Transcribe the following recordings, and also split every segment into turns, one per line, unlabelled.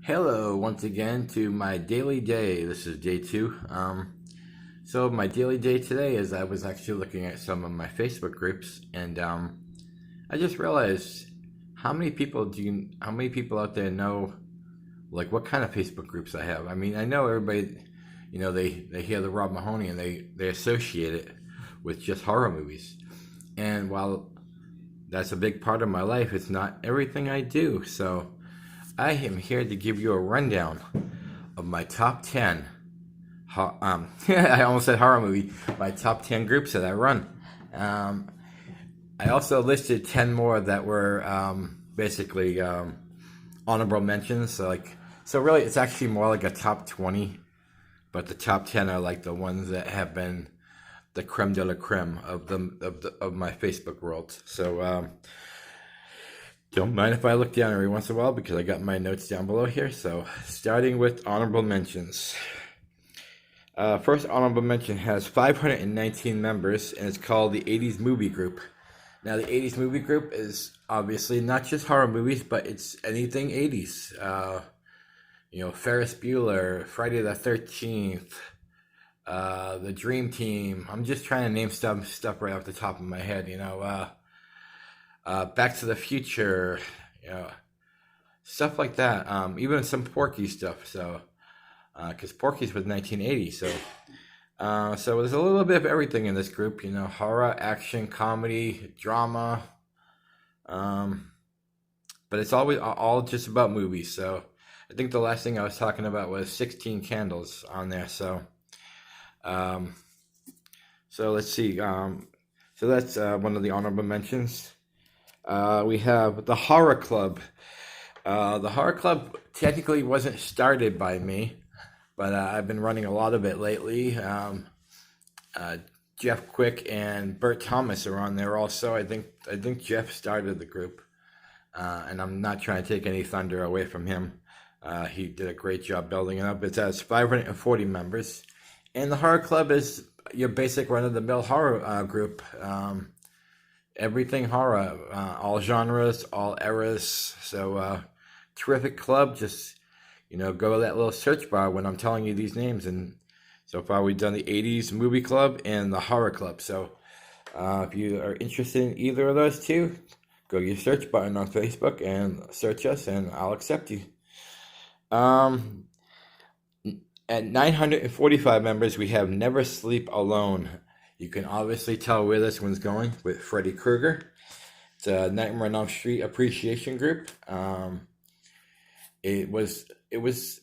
Hello, once again to my daily day. This is day two. So my daily day today is I was actually looking at some of my Facebook groups, and I just realized how many people out there know like what kind of Facebook groups I have. I mean, I know everybody, they hear the Rob Mahoney and they associate it with just horror movies, and while that's a big part of my life, it's not everything I do. So I am here to give you a rundown of my top 10. I almost said horror movie. My top 10 groups that I run. Um, I also listed 10 more that were basically honorable mentions. So really, it's actually more like a top 20, but the top 10 are like the ones that have been the creme de la creme of my Facebook world. So don't mind if I look down every once in a while because I got my notes down below here. So, starting with honorable mentions. First honorable mention has 519 members and it's called the 80s Movie Group. Now, the 80s Movie Group is obviously not just horror movies, but it's anything 80s. Ferris Bueller, Friday the 13th, The Dream Team. I'm just trying to name stuff right off the top of my head. Back to the Future, you know, stuff like that. Even some Porky stuff. So, because Porky's was 1980, so there's a little bit of everything in this group. Horror, action, comedy, drama. Um, but it's always all just about movies. So, I think the last thing I was talking about was 16 Candles on there. Um, so let's see. So that's one of the honorable mentions. We have the Horror Club. The Horror Club technically wasn't started by me, but I've been running a lot of it lately. Uh, Jeff Quick and Bert Thomas are on there also. I think Jeff started the group, and I'm not trying to take any thunder away from him. He did a great job building it up. It has 540 members, and the Horror Club is your basic run-of-the-mill horror group. Everything horror, all genres, all eras. So, terrific club. Just, go to that little search bar when I'm telling you these names. And so far, we've done the 80s Movie Club and the Horror Club. So, if you are interested in either of those two, go to your search button on Facebook and search us, and I'll accept you. Um, at 945 members, we have Never Sleep Alone. You can obviously tell where this one's going with Freddy Krueger. It's a Nightmare on Elm Street appreciation group. It was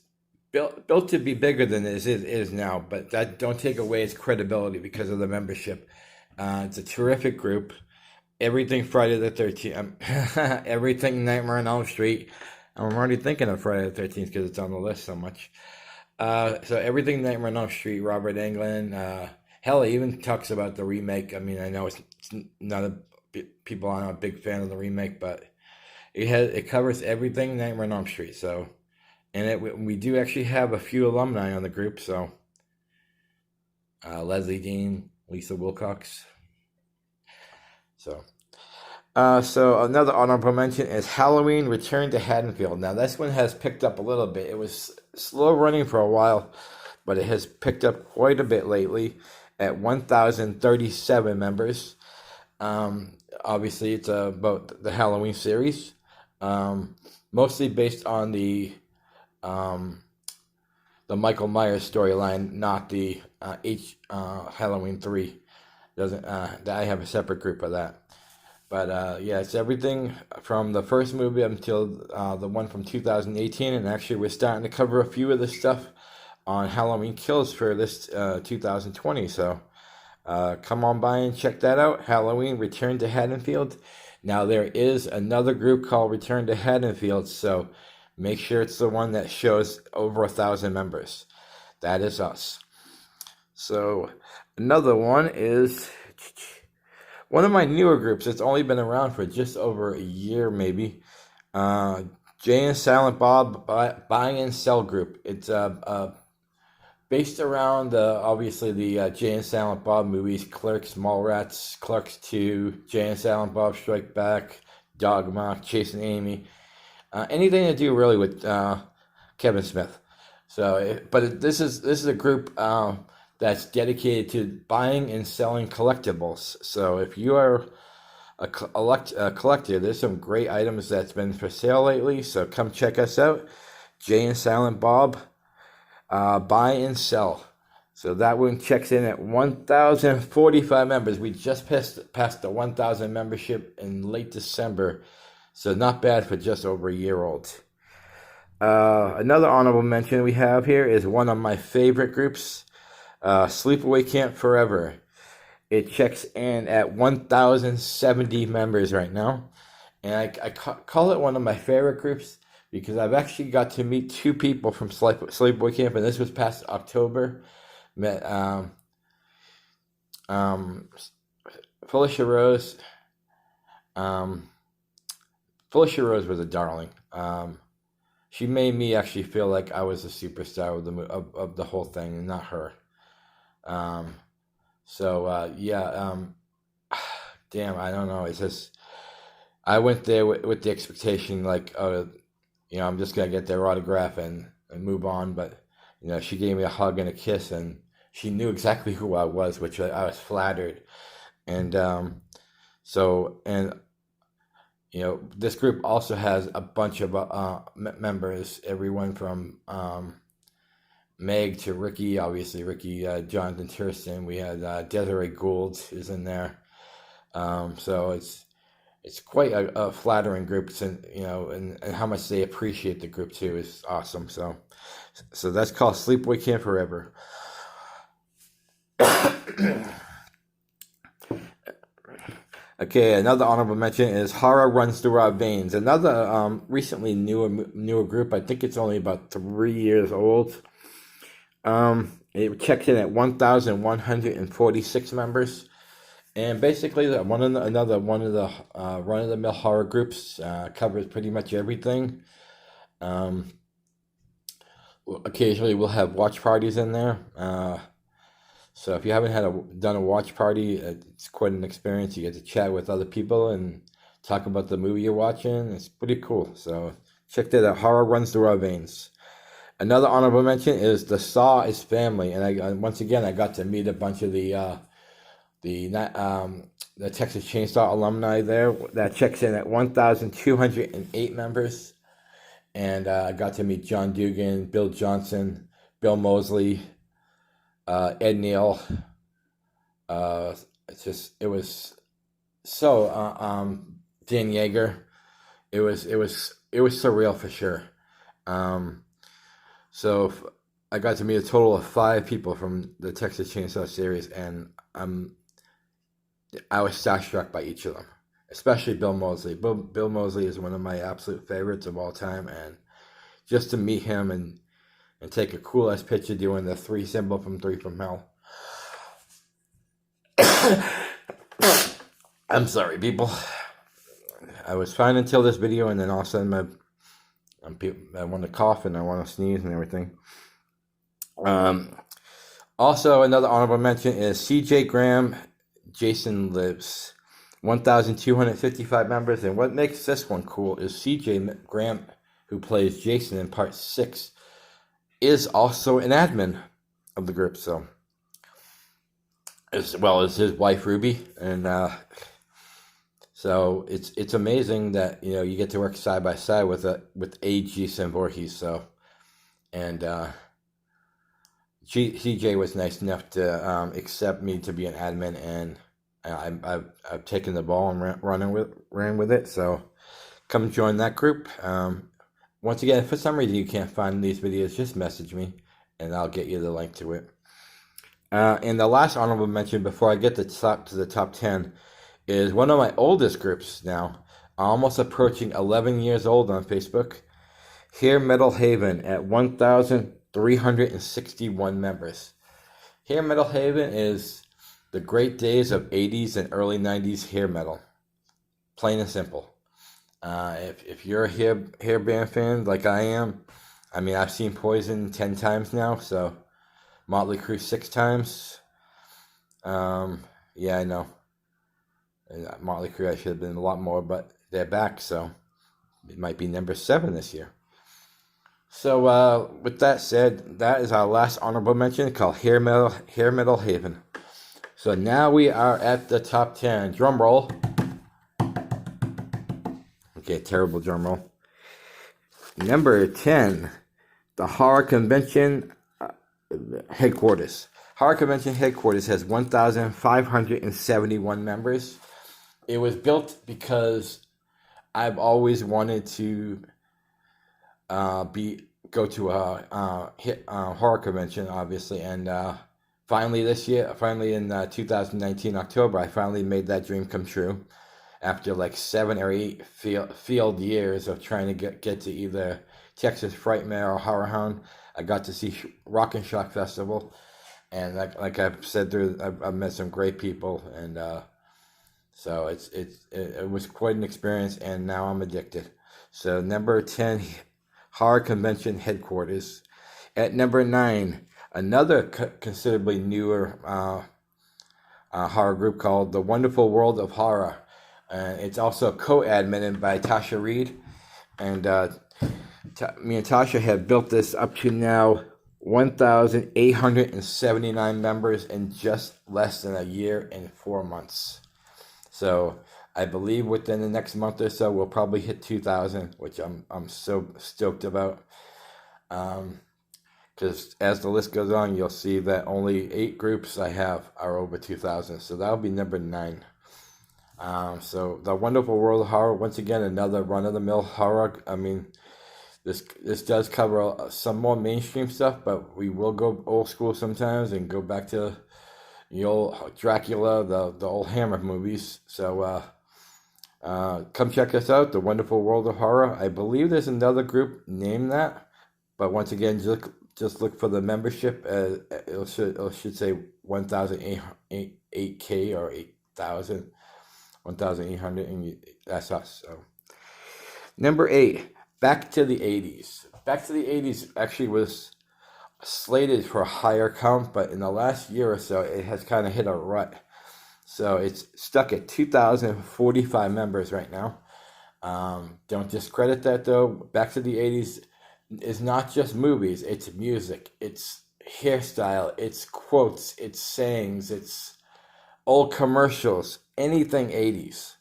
built to be bigger than it is now, but that don't take away its credibility because of the membership. It's a terrific group. Everything Friday the 13th, everything Nightmare on Elm Street. I'm already thinking of Friday the 13th because it's on the list so much. So everything Nightmare on Elm Street, Robert Englund. Hell, it even talks about the remake. I mean, I know it's not people aren't a big fan of the remake, but it covers everything Nightmare on Elm Street. So, and we do actually have a few alumni on the group. So, Leslie Dean, Lisa Wilcox. So another honorable mention is Halloween Return to Haddonfield. Now this one has picked up a little bit. It was slow running for a while, but it has picked up quite a bit lately at 1,037 members. Obviously, it's about the Halloween series, mostly based on um, the Michael Myers storyline, not the Halloween 3. Doesn't I have a separate group of that. But yeah, it's everything from the first movie until the one from 2018. And actually, we're starting to cover a few of the stuff on Halloween Kills for this 2020. So come on by and check that out. Halloween Return to Haddonfield. Now, there is another group called Return to Haddonfield. So make sure it's the one that shows over 1,000 members. That is us. So another one is one of my newer groups. It's only been around for just over a year, maybe. Jay and Silent Bob Buy and Sell Group. It's based around obviously the Jay and Silent Bob movies, Clerks, Mallrats, Clerks 2, Jay and Silent Bob Strike Back, Dogma, Chasing Amy. Anything to do really with Kevin Smith. So, this is a group that's dedicated to buying and selling collectibles. So if you are a collector, there's some great items that's been for sale lately. So come check us out, Jay and Silent Bob, buy and sell. So that one checks in at 1,045 members. We just passed the 1,000 membership in late December. So not bad for just over a year old. Another honorable mention we have here is one of my favorite groups, Sleepaway Camp Forever. It checks in at 1,070 members right now. And I call it one of my favorite groups because I've actually got to meet two people from Sleepaway Camp, and this was past October. Met Felicia Rose. Felicia Rose was a darling. She made me actually feel like I was a superstar of the whole thing, and not her. Damn, I don't know. It's just I went there with the expectation like, oh, I'm just gonna get their autograph and move on. But she gave me a hug and a kiss, and she knew exactly who I was, which I was flattered. And this group also has a bunch of members, everyone from Meg to Ricky, obviously Ricky, Jonathan Thurston. We had Desiree Gould is in there. So it's quite a flattering group, and how much they appreciate the group too is awesome. So that's called Sleepaway Camp Forever. Okay, another honorable mention is Horror Runs Through Our Veins. Another recently newer group. I think it's only about 3 years old. It checks in at 1,146 members, and basically one of the run-of-the-mill horror groups, covers pretty much everything. Occasionally we'll have watch parties in there. So if you haven't done a watch party, it's quite an experience. You get to chat with other people and talk about the movie you're watching. It's pretty cool. So check that out. Horror Runs Through Our Veins. Another honorable mention is The Saw is Family, and once again I got to meet a bunch of the Texas Chainsaw alumni there. That checks in at 1,208 members, and I got to meet John Dugan, Bill Johnson, Bill Moseley, Ed Neal. It was so Dan Yeager. It was surreal for sure. So I got to meet a total of 5 people from the Texas Chainsaw series, and I was starstruck by each of them, especially Bill Moseley. Bill Moseley is one of my absolute favorites of all time, and just to meet him and take a cool ass picture doing the 3 symbol from 3 from Hell. I'm sorry, people. I was fine until this video, and then all of a sudden I want to cough and I want to sneeze and everything. Also, another honorable mention is CJ Graham, Jason Lives. 1,255 members, and what makes this one cool is CJ Graham, who plays Jason in part 6, is also an admin of the group, so as well as his wife Ruby, and so it's amazing that you get to work side by side with Jason Voorhees. So, and CJ was nice enough to accept me to be an admin, and I've taken the ball and ran with it. So come join that group. Once again, if for some reason you can't find these videos, just message me, and I'll get you the link to it. And the last honorable mention before I get to the top 10 is one of my oldest groups now, almost approaching 11 years old on Facebook. Hair Metal Haven at 1,361 members. Hair Metal Haven is the great days of 80s and early 90s hair metal. Plain and simple. If you're a hair band fan like I am, I mean, I've seen Poison 10 times now, so Motley Crue 6 times. Yeah, I know. Motley Crue, I should have been a lot more, but they're back, so it might be number 7 this year. So, with that said, that is our last honorable mention called Hair Metal Haven. So now we are at the top 10. Drum roll. Okay, terrible drum roll. Number 10, the Horror Convention Headquarters. Horror Convention Headquarters has 1,571 members. It was built because I've always wanted to go to a horror convention, obviously, and finally this year, finally in 2019 October, I finally made that dream come true. After like 7 or 8 field years of trying to get to either Texas Frightmare or Horror Hound, I got to see Rock and Shock Festival, and like I've said, I've met some great people, and so it was quite an experience, and now I'm addicted. So number 10, Horror Convention Headquarters. At number 9, another considerably newer horror group called The Wonderful World of Horror. It's also co-admitted by Tasha Reed, and me and Tasha have built this up to now 1,879 members in just less than a year and 4 months. So I believe within the next month or so we'll probably hit 2,000, which I'm so stoked about. Because as the list goes on, you'll see that only 8 groups I have are over 2,000. So that'll be number 9. So The Wonderful World of Horror, once again, another run-of-the-mill horror. I mean, this does cover some more mainstream stuff, but we will go old school sometimes and go back to the old Dracula, the old Hammer movies. So come check us out, The Wonderful World of Horror. I believe there's another group named that, but once again, just look for the membership. It should say 1,008K or 8,000. 1,800, and that's us. So, number 8, Back to the 80s. Back to the 80s actually was slated for a higher count, but in the last year or so, it has kind of hit a rut. So it's stuck at 2,045 members right now. Don't discredit that though. Back to the 80s is not just movies, it's music, it's hairstyle, it's quotes, it's sayings, it's old commercials, anything 80s.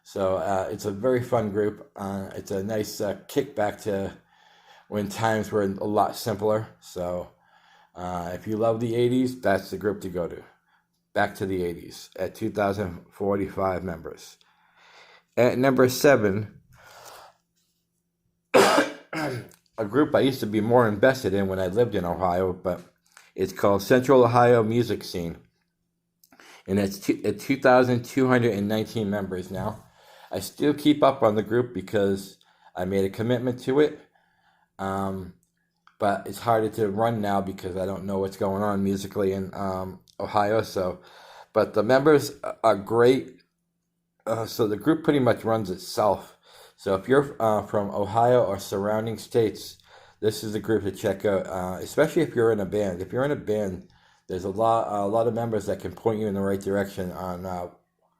So it's a very fun group. It's a nice kickback to when times were a lot simpler. So if you love the 80s, that's the group to go to. Back to the 80s at 2,045 members. At number 7, a group I used to be more invested in when I lived in Ohio, but it's called Central Ohio Music Scene. And it's at 2,219 members now. I still keep up on the group because I made a commitment to it. But it's harder to run now because I don't know what's going on musically in Ohio. But the members are great. So the group pretty much runs itself. So if you're from Ohio or surrounding states, this is a group to check out, especially if you're in a band. If you're in a band, there's a lot of members that can point you in the right direction on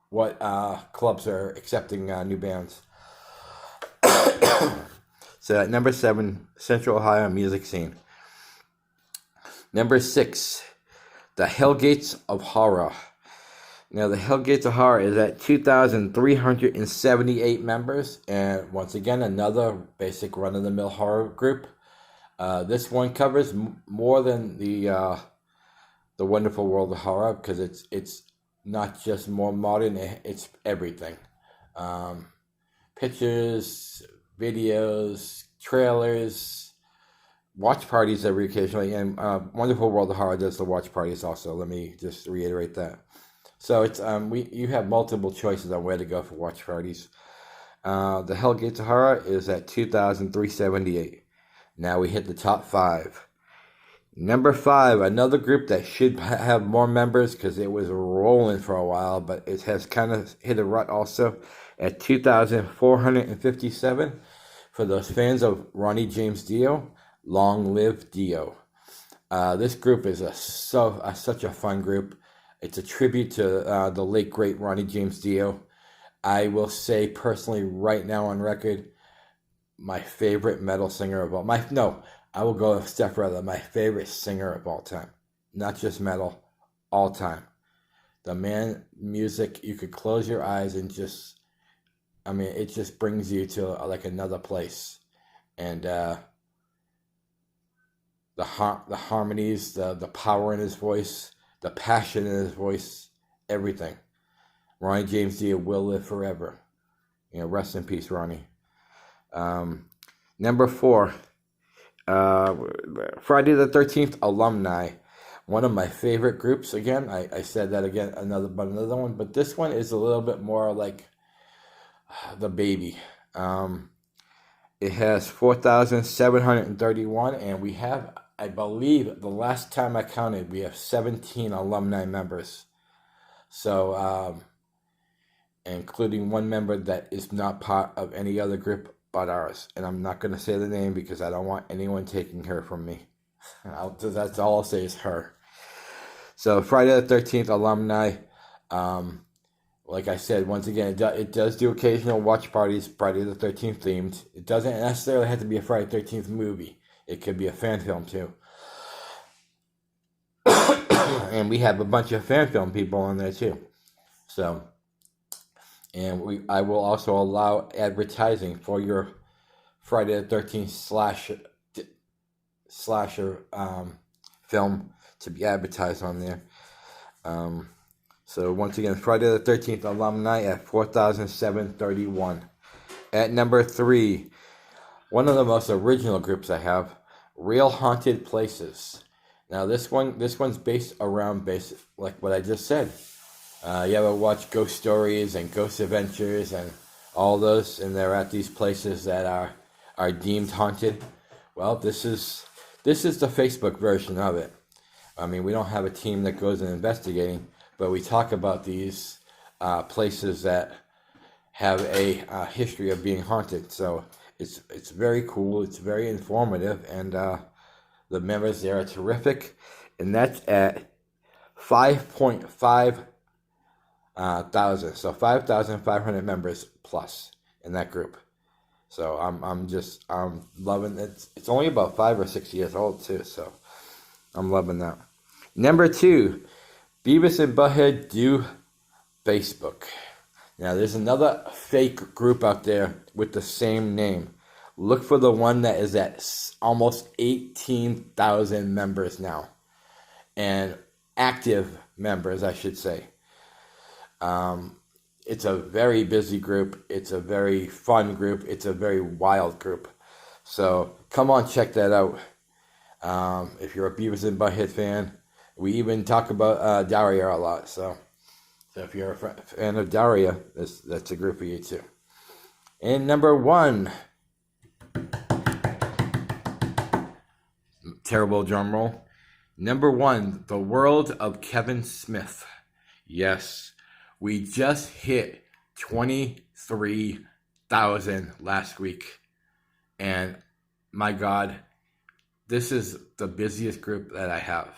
what clubs are accepting new bands. So at number 7, Central Ohio Music Scene. Number 6, the Hellgates of Horror. Now the Hellgates of Horror is at 2,378 members, and once again another basic run-of-the-mill horror group. This one covers more than the Wonderful World of Horror because it's not just more modern, it's everything. Pictures, videos, trailers, watch parties every occasionally, and Wonderful World of Horror does the watch parties also. Let me just reiterate that. So it's you have multiple choices on where to go for watch parties. The Hellgates of Horror is at 2,378. Now we hit the top 5. Number 5, another group that should have more members because it was rolling for a while, but it has kind of hit a rut also at 2,457. For those fans of Ronnie James Dio, long live Dio. This group is such a fun group. It's a tribute to the late, great Ronnie James Dio. I will say personally right now on record, my favorite metal singer of all my no, I will go a step further. My favorite singer of all time, not just metal, all time. The man music, you could close your eyes and just, I mean, it just brings you to like another place. And the harmonies, the power in his voice, the passion in his voice, everything. Ronnie James Dio will live forever. Rest in peace, Ronnie. Number 4, Friday the 13th alumni. One of my favorite groups. Again, I said that again, another one, but this one is a little bit more like the baby. It has 4,731, and we have, I believe, the last time I counted, we have 17 alumni members. So, including one member that is not part of any other group but ours. And I'm not going to say the name because I don't want anyone taking her from me. That's all I'll say is her. So, Friday the 13th alumni. Like I said, once again, it does do occasional watch parties, Friday the 13th themed. It doesn't necessarily have to be a Friday the 13th movie. It could be a fan film too. And we have a bunch of fan film people on there too. So, and I will also allow advertising for your Friday the 13th slasher film to be advertised on there. So once again, Friday the 13th alumni at 4,731. At number 3, one of the most original groups I have, Real Haunted Places. Now this one's based around like what I just said. You ever watch Ghost Stories and Ghost Adventures and all those, and they're at these places that are deemed haunted? Well, this is the Facebook version of it. I mean, we don't have a team that goes in investigating, but we talk about these places that have a history of being haunted. So it's very cool. It's very informative, and the members there are terrific. And that's at 5.5 thousand. So 5,500 members plus in that group. So I'm loving it. It's only about 5 or 6 years old too. So I'm loving that. Number 2. Beavis and Butthead do Facebook. Now, there's another fake group out there with the same name. Look for the one that is at almost 18,000 members now. And active members, I should say. It's a very busy group. It's a very fun group. It's a very wild group. So, come on, check that out. If you're a Beavis and Butthead fan. We even talk about Daria a lot, so if you're a fan of Daria, that's a group for you too. And number 1, terrible drum roll. Number 1, The World of Kevin Smith. Yes, we just hit 23,000 last week, and my God, this is the busiest group that I have.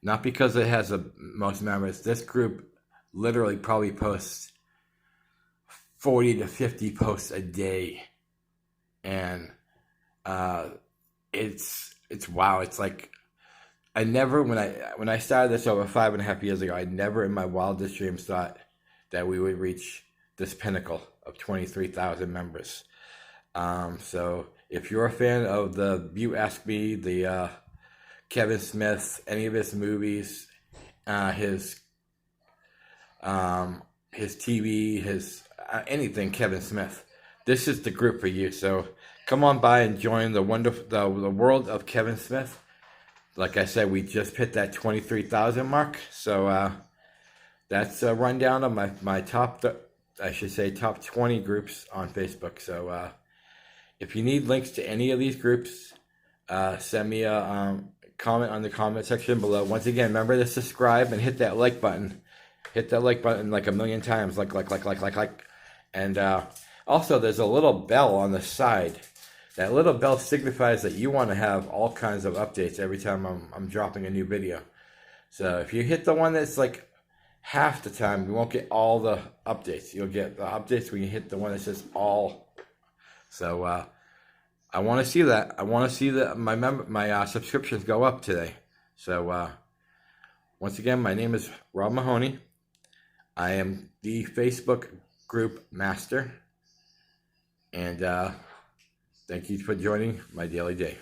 Not because it has the most members. This group literally probably posts 40 to 50 posts a day. And it's wow. It's like I never, when I started this over 5.5 years ago, I never in my wildest dreams thought that we would reach this pinnacle of 23,000 members. So if you're a fan of You Ask Me, the Kevin Smith, any of his movies, his TV, his anything Kevin Smith, this is the group for you. So come on by and join the world of Kevin Smith. Like I said, we just hit that 23,000 mark. So that's a rundown of my top 20 groups on Facebook. So if you need links to any of these groups, send me a comment on the comment section below. Once again, remember to subscribe and hit that like button. Hit that like button like a million times. Like. And also, there's a little bell on the side. That little bell signifies that you want to have all kinds of updates every time I'm dropping a new video. So if you hit the one that's like half the time, you won't get all the updates. You'll get the updates when you hit the one that says all. So I want to see that. I want to see that my subscriptions go up today. So once again, my name is Rob Mahoney. I am the Facebook group master, and thank you for joining my daily day.